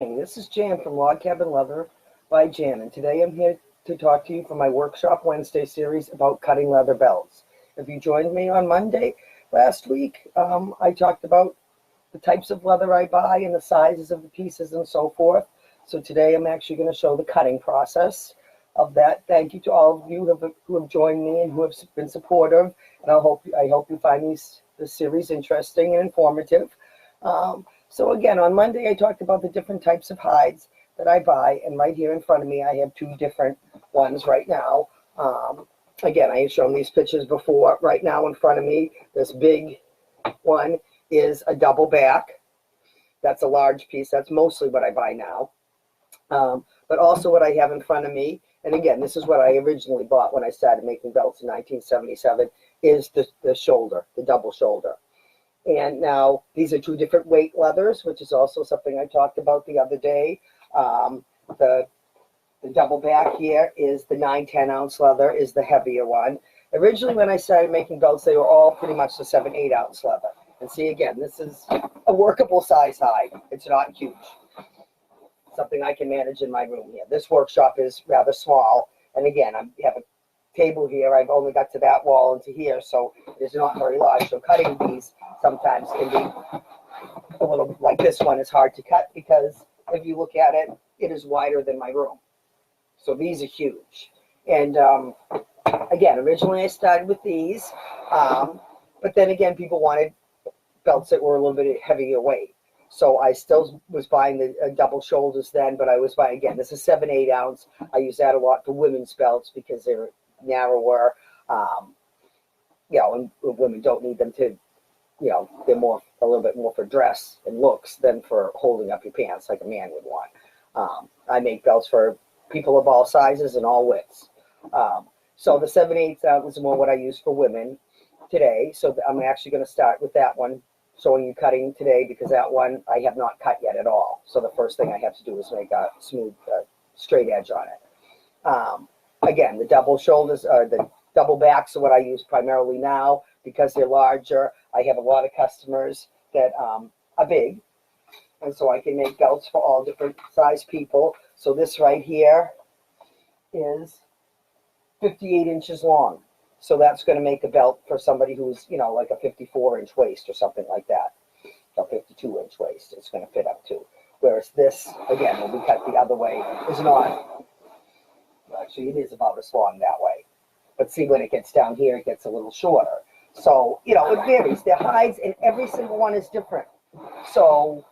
Hey, this is Jan from Log Cabin Leather by Jan, and today I'm here to talk to you for my Workshop Wednesday series about cutting leather belts. If you joined me on Monday last week, I talked about the types of leather I buy and the sizes of the pieces and so forth. So today I'm actually going to show the cutting process of that. Thank you to all of you who have joined me and who have been supportive, and I hope you find this series interesting and informative. So again, on Monday I talked about the different types of hides that I buy, and right here in front of me I have two different ones right now. Again, I have shown these pictures before. Right now in front of me, this big one is a double back. That's a large piece. That's mostly what I buy now. But also what I have in front of me, and again, this is what I originally bought when I started making belts in 1977, is the shoulder, the double shoulder. And now these are two different weight leathers, which is also something I talked about the other day. The double back here is the 9-10 ounce leather, is the heavier one. Originally, when I started making belts, they were all pretty much the 7-8 ounce leather. And see, again, this is a workable size hide. It's not huge. Something I can manage in my room here. This workshop is rather small. And again, I have a table here. I've only got to that wall and to here, so it's not very large. So cutting these sometimes can be a little, like this one is hard to cut because if you look at it, it is wider than my room. So these are huge. And again, originally I started with these, but then again, people wanted belts that were a little bit heavier weight. So I still was buying the double shoulders then, but I was buying, again, this is 7-8 ounce. I use that a lot for women's belts because they're narrower, and women don't need them to, they're a little bit more for dress and looks than for holding up your pants like a man would want. I make belts for people of all sizes and all widths. So the 7/8 ounce is more what I use for women today. So I'm actually going to start with that one, showing you cutting today, because that one I have not cut yet at all. So the first thing I have to do is make a smooth, straight edge on it. Again, the double shoulders, or the double backs, are what I use primarily now because they're larger. I have a lot of customers that are big, and so I can make belts for all different size people. So this right here is 58 inches long. So that's going to make a belt for somebody who's, like a 54-inch waist or something like that, a 52-inch waist. It's going to fit up to. Whereas this, again, when we cut the other way, is not. Actually, it is about as long that way. But see, when it gets down here, it gets a little shorter. So, it varies. Their hides, and every single one is different. So,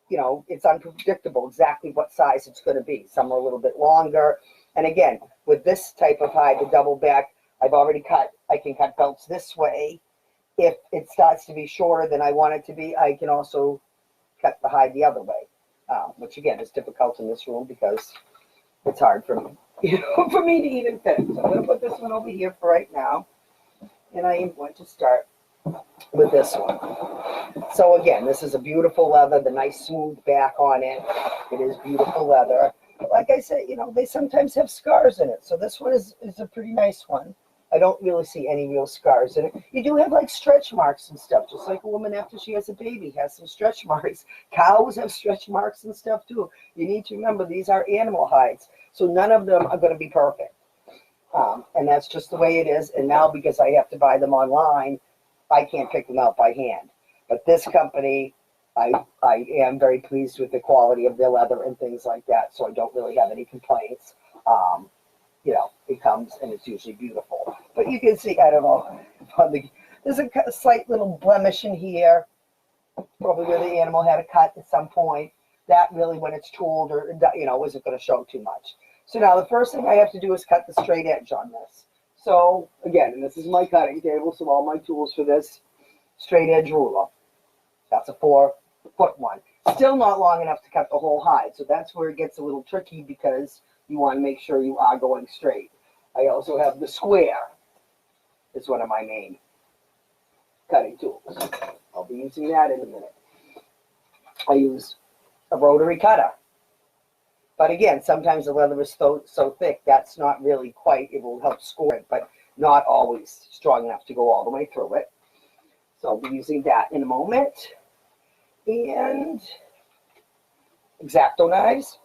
it's unpredictable exactly what size it's going to be. Some are a little bit longer. And again, with this type of hide, the double back, I've already cut. I can cut belts this way. If it starts to be shorter than I want it to be, I can also cut the hide the other way, which again is difficult in this room because it's hard for me, for me to even fit. So I'm going to put this one over here for right now, and I am going to start with this one. So again, this is a beautiful leather, the nice smooth back on it. It is beautiful leather. But like I said, they sometimes have scars in it. So this one is a pretty nice one. I don't really see any real scars in it. You do have like stretch marks and stuff, just like a woman after she has a baby has some stretch marks. Cows have stretch marks and stuff too. You need to remember these are animal hides. So none of them are going to be perfect. And that's just the way it is. And now because I have to buy them online, I can't pick them out by hand. But this company, I am very pleased with the quality of their leather and things like that, so I don't really have any complaints. It comes and it's usually beautiful. But you can see, I don't know, there's a slight little blemish in here, probably where the animal had a cut at some point. That really, when it's tooled, or isn't going to show too much. So now the first thing I have to do is cut the straight edge on this. So again, and this is my cutting table, so all my tools for this, straight edge ruler. That's a 4-foot one. Still not long enough to cut the whole hide, so that's where it gets a little tricky because you want to make sure you are going straight. I also have the square. It's one of my main cutting tools. I'll be using that in a minute. I use a rotary cutter. But again, sometimes the leather is so thick, that's not really quite, it will help score it, but not always strong enough to go all the way through it. So I'll be using that in a moment. And X-Acto knives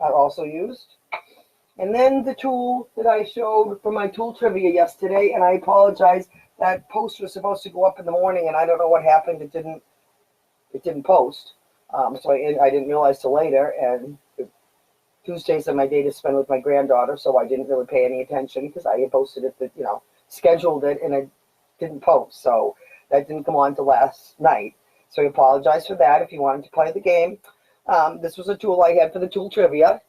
are also used. And then the tool that I showed for my tool trivia yesterday, and I apologize, that post was supposed to go up in the morning, and I don't know what happened. It didn't post, so I didn't realize till later. And Tuesdays are my day to spend with my granddaughter, so I didn't really pay any attention because I had posted it, scheduled it, and it didn't post. So that didn't come on till last night. So I apologize for that. If you wanted to play the game, this was a tool I had for the tool trivia,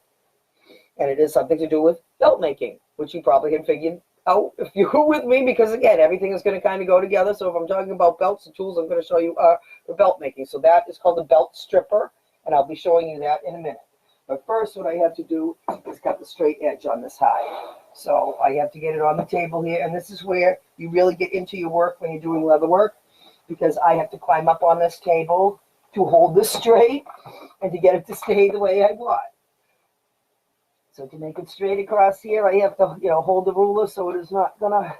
and it is something to do with belt making, which you probably had figured out if you were with me, because again, everything is going to kind of go together. So if I'm talking about belts, the tools I'm going to show you are for belt making. So that is called a belt stripper, and I'll be showing you that in a minute. But first, what I have to do is cut the straight edge on this hide. So I have to get it on the table here, and this is where you really get into your work when you're doing leather work, because I have to climb up on this table to hold this straight and to get it to stay the way I want. So to make it straight across here, I have to, hold the ruler so it is not gonna.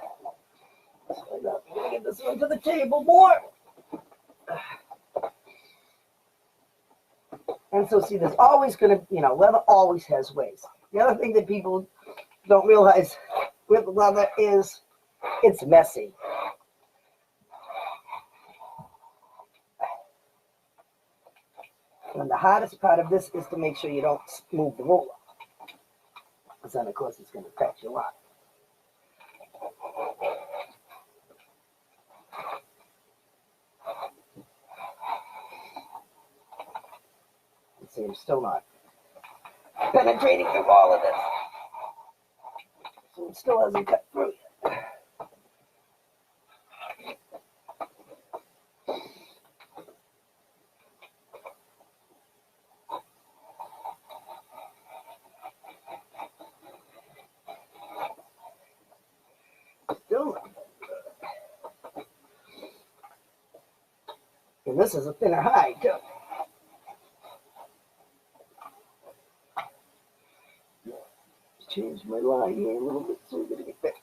So I'm gonna get this one to the table more. And so see, there's always gonna, leather always has ways. The other thing that people don't realize with leather is it's messy. And the hardest part of this is to make sure you don't move the ruler. Because then, of course, it's going to catch you up. See, I'm still not penetrating through all of this. So it still hasn't cut through yet. Still not. And this is a thinner hide, too. Change my line here a little bit so we're going to get that.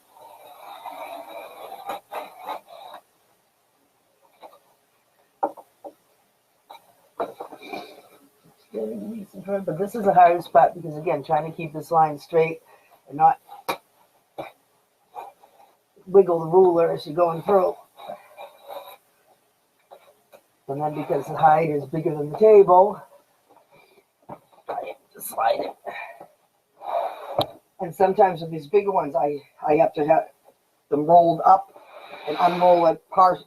But this is a hard spot because, again, trying to keep this line straight and not wiggle the ruler as you're going through. And then because the hide is bigger than the table, I have to slide it. And sometimes with these bigger ones, I have to have them rolled up and unroll it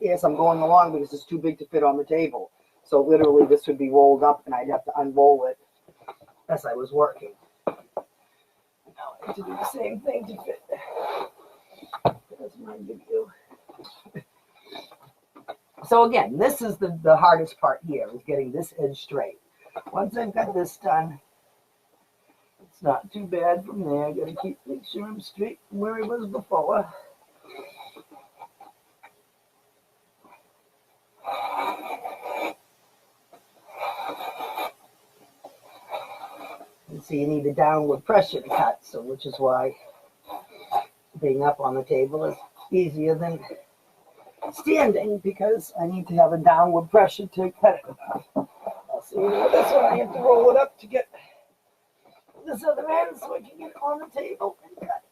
as I'm going along because it's too big to fit on the table. So literally this would be rolled up and I'd have to unroll it as I was working. Now I have to do the same thing to fit. That's my video. So again, this is the hardest part here, is getting this edge straight. Once I've got this done, it's not too bad from there. I gotta make sure I'm straight from where it was before. And so you need a downward pressure to cut, so which is why being up on the table is easier than standing, because I need to have a downward pressure to cut it. I'll see with this one I have to roll it up to get this other end so I can get it on the table and cut.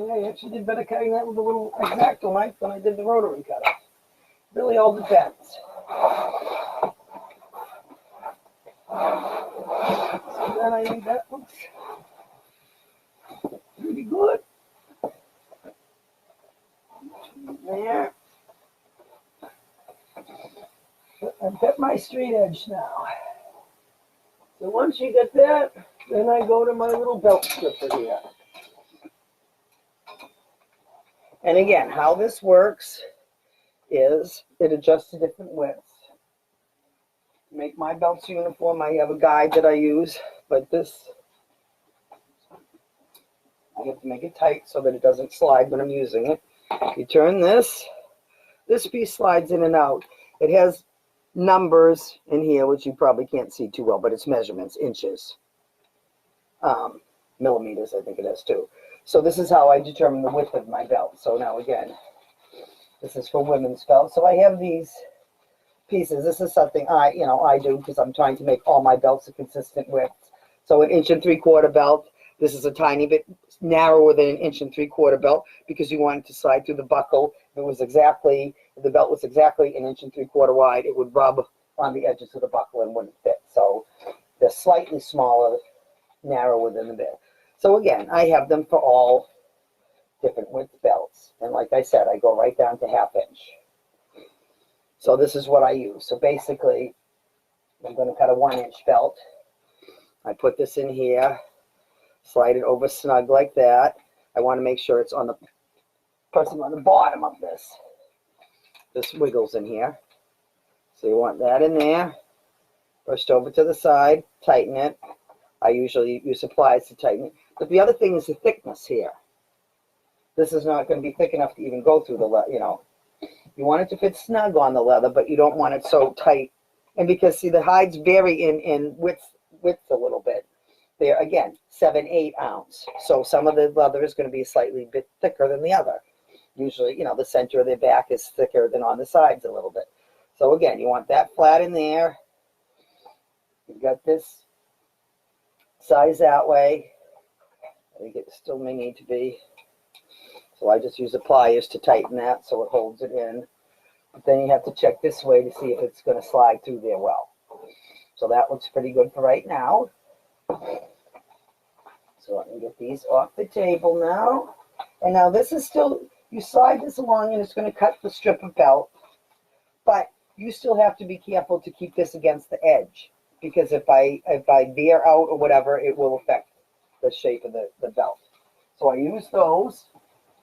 I actually did better cutting that with a little X-Acto knife than I did the rotary cutter. Really all depends. So then I think that looks pretty good. There. I've got my straight edge now. So once you get that, then I go to my little belt stripper here. And again, how this works is it adjusts to different widths. To make my belts uniform, I have a guide that I use, but this, I have to make it tight so that it doesn't slide when I'm using it. You turn this piece slides in and out. It has numbers in here, which you probably can't see too well, but it's measurements, inches, millimeters, I think it is too. So this is how I determine the width of my belt. So now again, this is for women's belt. So I have these pieces. This is something I do because I'm trying to make all my belts a consistent width. So an 1 3/4 belt. This is a tiny bit narrower than an 1 3/4 belt because you want it to slide through the buckle. If the belt was exactly an 1 3/4 wide, it would rub on the edges of the buckle and wouldn't fit. So they're slightly smaller, narrower than the bit. So again, I have them for all different width belts. And like I said, I go right down to 1/2 inch. So this is what I use. So basically, I'm going to cut a 1-inch belt. I put this in here, slide it over snug like that. I want to make sure it's on the person on the bottom of this. This wiggles in here. So you want that in there. Pushed over to the side, tighten it. I usually use pliers to tighten it. But the other thing is the thickness here. This is not going to be thick enough to even go through the leather, You want it to fit snug on the leather, but you don't want it so tight. And because, see, the hides vary in width a little bit. They're, again, 7/8 ounce. So some of the leather is going to be slightly bit thicker than the other. Usually, the center of their back is thicker than on the sides a little bit. So again, you want that flat in there. You've got this size that way. I think it still may need to be. So I just use the pliers to tighten that so it holds it in. But then you have to check this way to see if it's going to slide through there well. So that looks pretty good for right now. So let me get these off the table now. And now this is still, you slide this along and it's going to cut the strip of belt. But you still have to be careful to keep this against the edge. Because if I veer out or whatever, it will affect the shape of the belt. So I use those.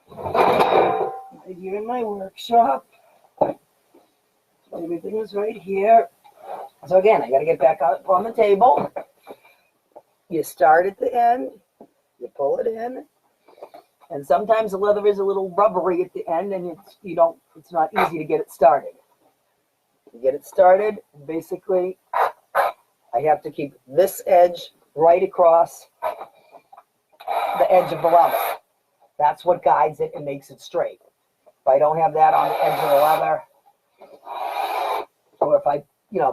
Right here in my workshop. Everything is right here. So again, I got to get back up on the table. You start at the end. You pull it in. And sometimes the leather is a little rubbery at the end, and it's not easy to get it started. You get it started, basically, I have to keep this edge right across the edge of the leather. That's what guides it and makes it straight. If I don't have that on the edge of the leather, or if I,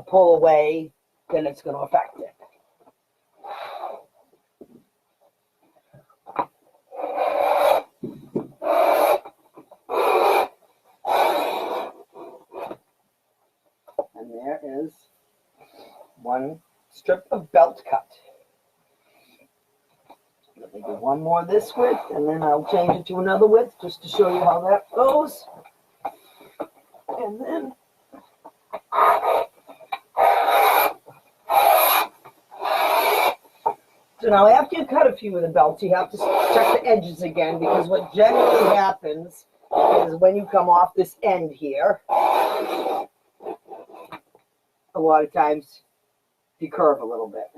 pull away, then it's going to affect it. And there is one strip of belt cut. Let me do one more this width, and then I'll change it to another width just to show you how that goes. And then so now after you cut a few of the belts, you have to check the edges again, because what generally happens is when you come off this end here, a lot of times you curve a little bit.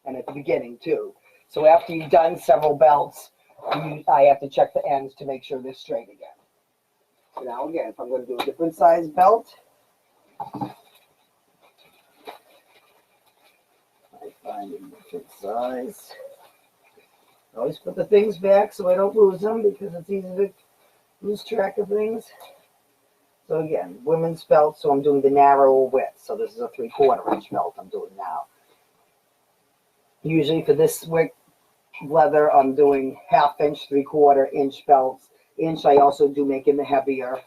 And at the beginning too. So after you've done several belts, I have to check the ends to make sure they're straight again. So now again, if I'm going to do a different size belt, I find a different size. I always put the things back so I don't lose them, because it's easy to lose track of things. So again, women's belt, so I'm doing the narrower width. So this is a 3/4 inch belt I'm doing now. Usually for this leather, I'm doing 1/2 inch, 3/4 inch belts. Inch I also do make in the heavier,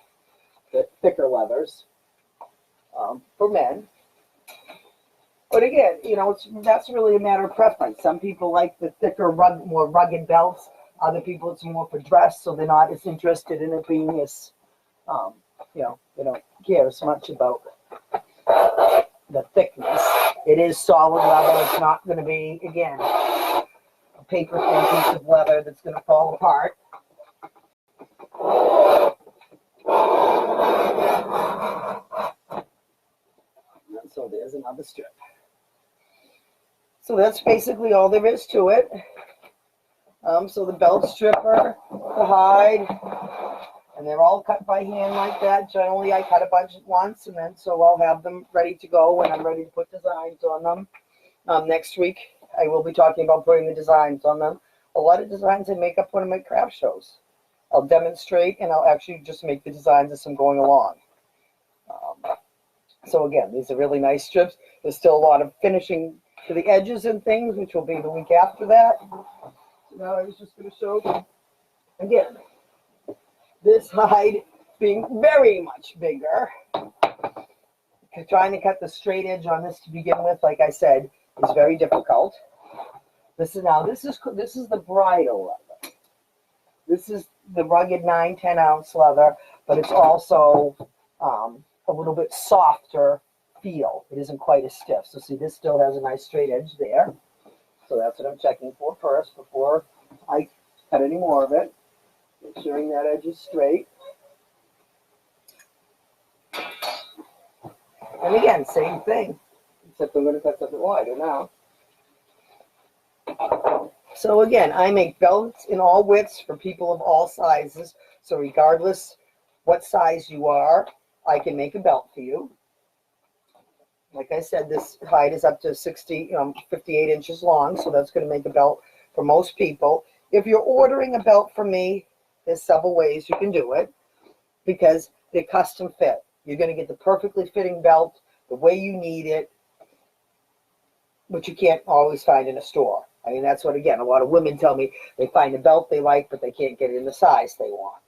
the thicker leathers for men. But again, that's really a matter of preference. Some people like the thicker, more rugged belts. Other people, it's more for dress, so they're not as interested in it being as, they don't care as much about the thickness. It is solid leather. It's not going to be, again, a paper thin piece of leather that's going to fall apart. And so there's another strip. So that's basically all there is to it. So the belt stripper, the hide, And they're all cut by hand like that. Generally, I cut a bunch at once, and then so I'll have them ready to go when I'm ready to put designs on them. Next week, I will be talking about putting the designs on them. A lot of designs I make up when I'm at craft shows. I'll demonstrate, and I'll actually just make the designs as I'm going along. So again, these are really nice strips. There's still a lot of finishing to the edges and things, which will be the week after that. So now I was just going to show, again, this hide being very much bigger. Trying to cut the straight edge on this to begin with, like I said, is very difficult. This is the bridle leather. This is the rugged 9-10 ounce leather, but it's also a little bit softer feel. It isn't quite as stiff. So see, this still has a nice straight edge there. So that's what I'm checking for first before I cut any more of it. Ensuring that edge is straight. And again, same thing, except I'm going to cut something wider now. So again, I make belts in all widths for people of all sizes. So regardless what size you are, I can make a belt for you. Like I said, this hide is up to 58 inches long, so that's going to make a belt for most people. If you're ordering a belt from me, there's several ways you can do it because they're custom fit. You're going to get the perfectly fitting belt the way you need it, which you can't always find in a store. I mean, that's what, again, a lot of women tell me they find a belt they like, but they can't get it in the size they want.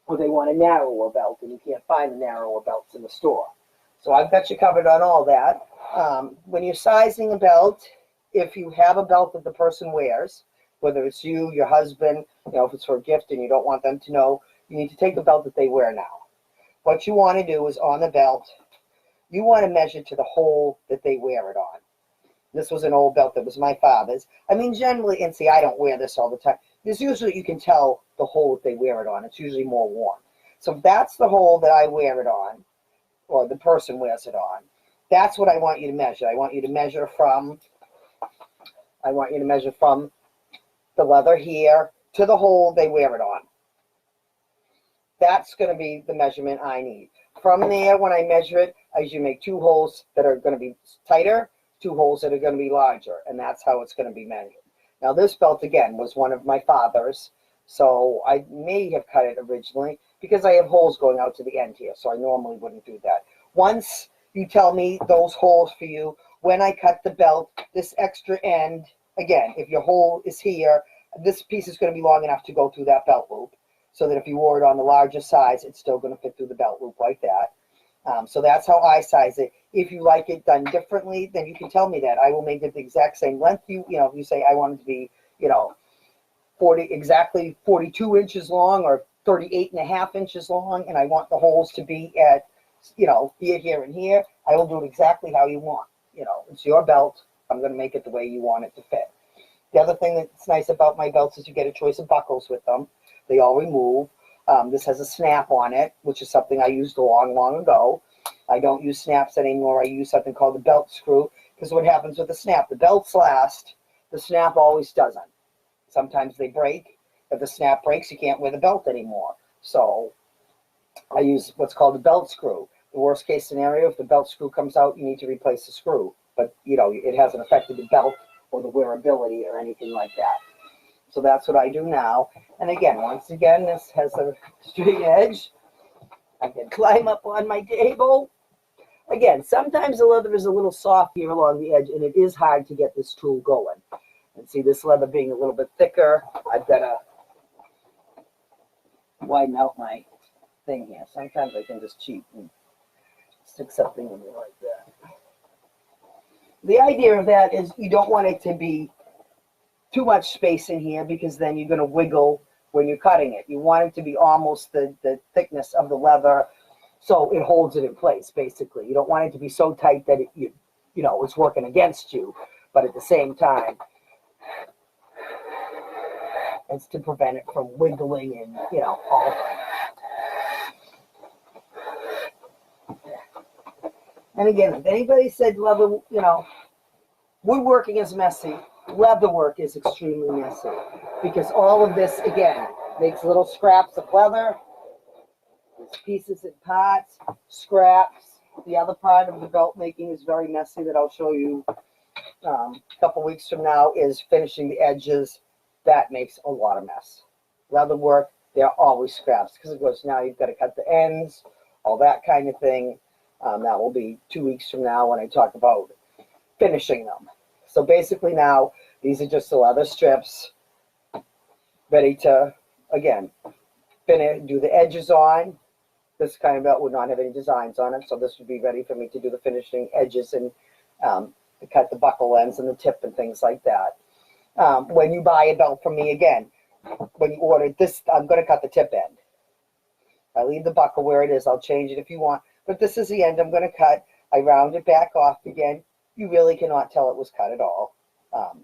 Or they want a narrower belt, and you can't find the narrower belts in the store. So I've got you covered on all that. When you're sizing a belt, if you have a belt that the person wears, whether it's you, your husband, if it's for a gift and you don't want them to know, you need to take the belt that they wear now. What you want to do is on the belt, you want to measure to the hole that they wear it on. This was an old belt that was my father's. I mean, generally, and see, I don't wear this all the time. There's usually, you can tell the hole that they wear it on. It's usually more worn. So if that's the hole that I wear it on, or the person wears it on, that's what I want you to measure. I want you to measure from the leather here to the hole they wear it on. That's going to be the measurement I need. From there, when I measure it, I usually make 2 holes that are going to be tighter, 2 holes that are going to be larger, and that's how it's going to be measured. Now, this belt, again, was one of my father's, so I may have cut it originally because I have holes going out to the end here, so I normally wouldn't do that. Once you tell me those holes for you, when I cut the belt, this extra end, again, if your hole is here, this piece is going to be long enough to go through that belt loop, so that if you wore it on the larger size, it's still going to fit through the belt loop like that. So that's how I size it. If you like it done differently, then you can tell me that. I will make it the exact same length. If you say I want it to be, exactly 42 inches long or 38.5 inches long, and I want the holes to be at, here, and here, I will do it exactly how you want. It's your belt. I'm going to make it the way you want it to fit. The other thing that's nice about my belts is you get a choice of buckles with them. They all remove. This has a snap on it, which is something I used long, long ago. I don't use snaps anymore. I use something called the belt screw, because what happens with the snap, the belts last, the snap always doesn't. Sometimes they break. If the snap breaks, you can't wear the belt anymore. So I use what's called a belt screw. The worst case scenario, if the belt screw comes out, you need to replace the screw. But, it hasn't affected the belt or the wearability or anything like that. So that's what I do now. And again, once again, this has a straight edge. I can climb up on my table. Again, sometimes the leather is a little soft here along the edge, and it is hard to get this tool going. And see, this leather being a little bit thicker, I've got to widen out my thing here. Sometimes I can just cheat and stick something in there like that. The idea of that is you don't want it to be too much space in here, because then you're going to wiggle when you're cutting it. You want it to be almost the thickness of the leather, so it holds it in place, basically. You don't want it to be so tight that it's working against you, but at the same time, it's to prevent it from wiggling and, all of that. And again, if anybody said leather, woodworking is messy, leather work is extremely messy, because all of this, again, Makes little scraps of leather, pieces and parts, scraps. The other part of the belt making is very messy that I'll show you a couple weeks from now, is finishing the edges. That makes a lot of mess. Leather work, there are always scraps because of course now you've got to cut the ends, all that kind of thing. That will be 2 weeks from now when I talk about finishing them. So basically now these are just the leather strips ready to, again, finish, do the edges on. This kind of belt would not have any designs on it, so this would be ready for me to do the finishing edges and to cut the buckle ends and the tip and things like that. When you buy a belt from me, again, when you order this, I'm going to cut the tip end. I leave the buckle where it is. I'll change it if you want, but this is the end I'm going to cut. I round it back off again. You really cannot tell it was cut at all.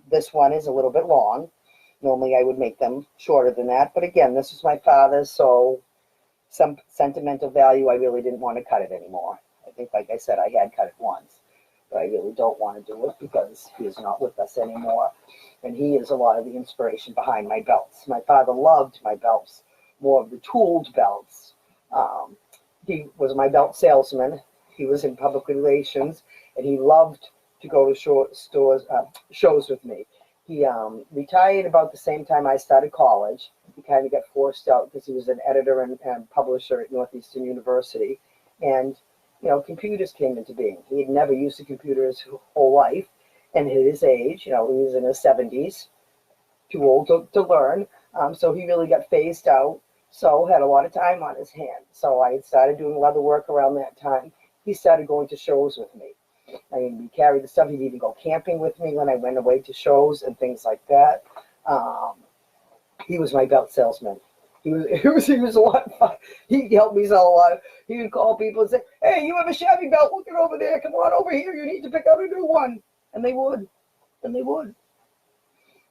This one is a little bit long. Normally I would make them shorter than that, but again, this is my father's, so some sentimental value, I really didn't want to cut it anymore. I think, like I said, I had cut it once, but I really don't want to do it because he is not with us anymore, and he is a lot of the inspiration behind my belts. My father loved my belts, more of the tooled belts. He was my belt salesman. He was in public relations, and he loved to go to shows with me. He retired about the same time I started college. He kind of got forced out because he was an editor and publisher at Northeastern University. And, you know, computers came into being. He had never used a computer his whole life. And at his age, you know, he was in his 70s, too old to learn. So he really got phased out. So had a lot of time on his hands. So I had started doing leather work around that time. He started going to shows with me. I mean, we carried the stuff. He'd even go camping with me when I went away to shows and things like that. He was my belt salesman. He was a lot of fun. He helped me sell a lot. He would call people and say, "Hey, you have a shabby belt? Look it over there. Come on over here. You need to pick out a new one." And they would. And they would.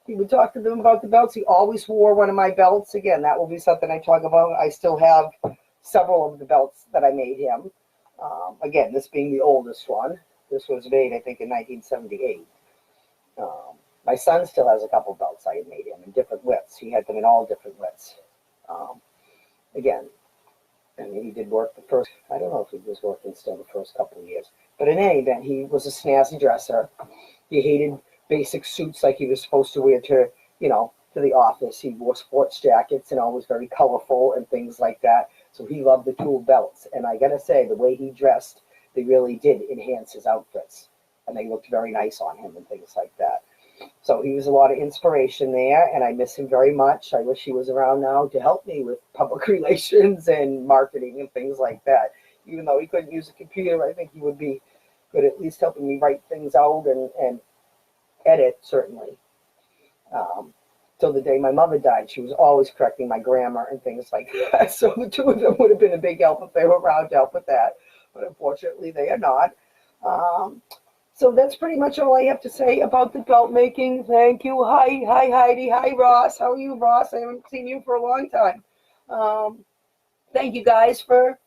He would talk to them about the belts. He always wore one of my belts. Again, that will be something I talk about. I still have several of the belts that I made him. Again, this being the oldest one. This was made, I think, in 1978. My son still has a couple belts I had made him in different widths. He had them in all different widths. Again, and he did work the first, I don't know if he was working still the first couple of years. But in any event, he was a snazzy dresser. He hated basic suits like he was supposed to wear to, you know, to the office. He wore sports jackets and always very colorful and things like that. So he loved the tool belts. And I got to say, the way he dressed, they really did enhance his outfits, and they looked very nice on him and things like that. So he was a lot of inspiration there, and I miss him very much. I wish he was around now to help me with public relations and marketing and things like that. Even though he couldn't use a computer, I think he would be good at least helping me write things out and edit, certainly. Till the day my mother died, she was always correcting my grammar and things like that. So the two of them would have been a big help if they were around to help with that. But unfortunately, they are not. So that's pretty much all I have to say about the belt making. Thank you. Hi, Heidi. Hi, Ross. How are you, Ross? I haven't seen you for a long time. Thank you guys for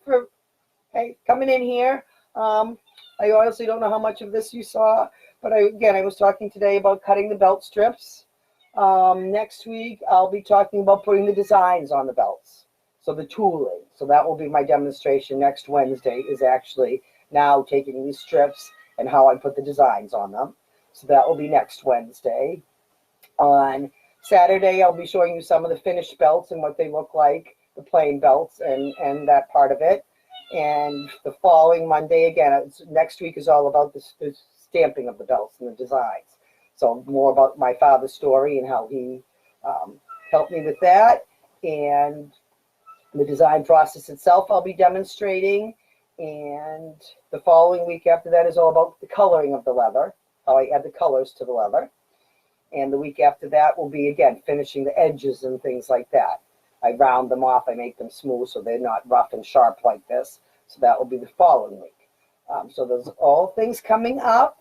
coming in here. I honestly don't know how much of this you saw, but I was talking today about cutting the belt strips. Next week, I'll be talking about putting the designs on the belts. So the tooling. So that will be my demonstration next Wednesday, is actually now taking these strips and how I put the designs on them. So that will be next Wednesday. On Saturday, I'll be showing you some of the finished belts and what they look like, the plain belts and that part of it. And the following Monday, again, next week is all about the stamping of the belts and the designs. So more about my father's story and how he helped me with that. And the design process itself I'll be demonstrating. And the following week after that is all about the coloring of the leather, how I add the colors to the leather. And the week after that will be, again, finishing the edges and things like that. I round them off. I make them smooth so they're not rough and sharp like this. So that will be the following week. So there's all things coming up.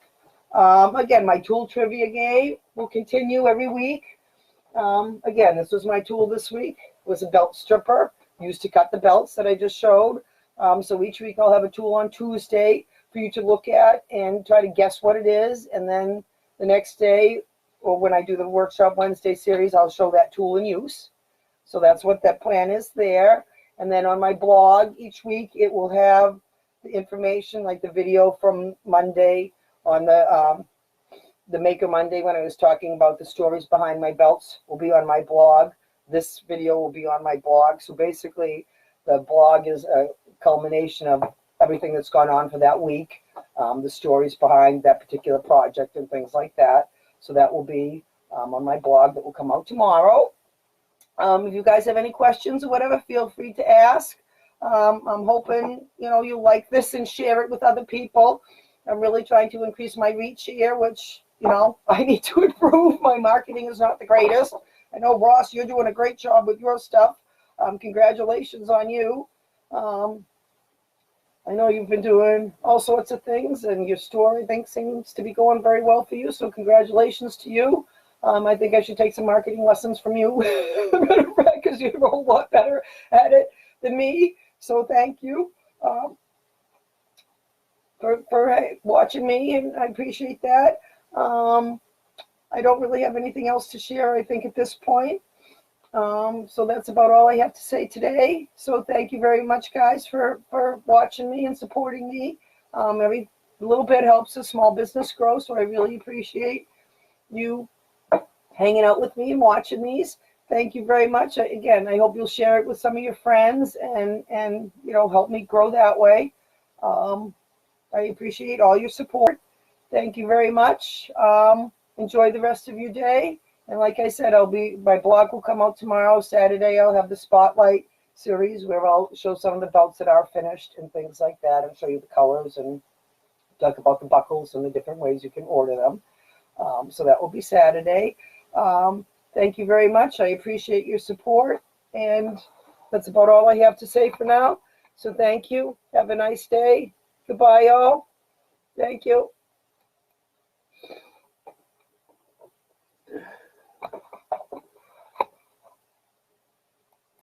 Again, my tool trivia game will continue every week. Again, this was my tool this week. It was a belt stripper used to cut the belts that I just showed. So each week I'll have a tool on Tuesday for you to look at and try to guess what it is. And then the next day, or when I do the workshop Wednesday series, I'll show that tool in use. So that's what that plan is there. And then on my blog each week, it will have the information, like the video from Monday on the Maker Monday when I was talking about the stories behind my belts will be on my blog. This video will be on my blog. So basically, the blog is a culmination of everything that's gone on for that week, the stories behind that particular project and things like that. So that will be on my blog that will come out tomorrow. If you guys have any questions or whatever, feel free to ask. I'm hoping, you like this and share it with other people. I'm really trying to increase my reach here, which, I need to improve. My marketing is not the greatest. I know, Ross, you're doing a great job with your stuff. Congratulations on you. I know you've been doing all sorts of things, and your store, I think, seems to be going very well for you. So congratulations to you. I think I should take some marketing lessons from you because you're a whole lot better at it than me. So thank you for watching me, and I appreciate that. I don't really have anything else to share, I think, at this point. So that's about all I have to say today. So thank you very much, guys, for watching me and supporting me. Every little bit helps a small business grow, so I really appreciate you hanging out with me and watching these. Thank you very much. Again, I hope you'll share it with some of your friends and help me grow that way. I appreciate all your support. Thank you very much. Enjoy the rest of your day. And like I said, my blog will come out tomorrow. Saturday, I'll have the Spotlight series where I'll show some of the belts that are finished and things like that, and show you the colors and talk about the buckles and the different ways you can order them. So that will be Saturday. Thank you very much. I appreciate your support. And that's about all I have to say for now. So thank you. Have a nice day. Goodbye, y'all. Thank you.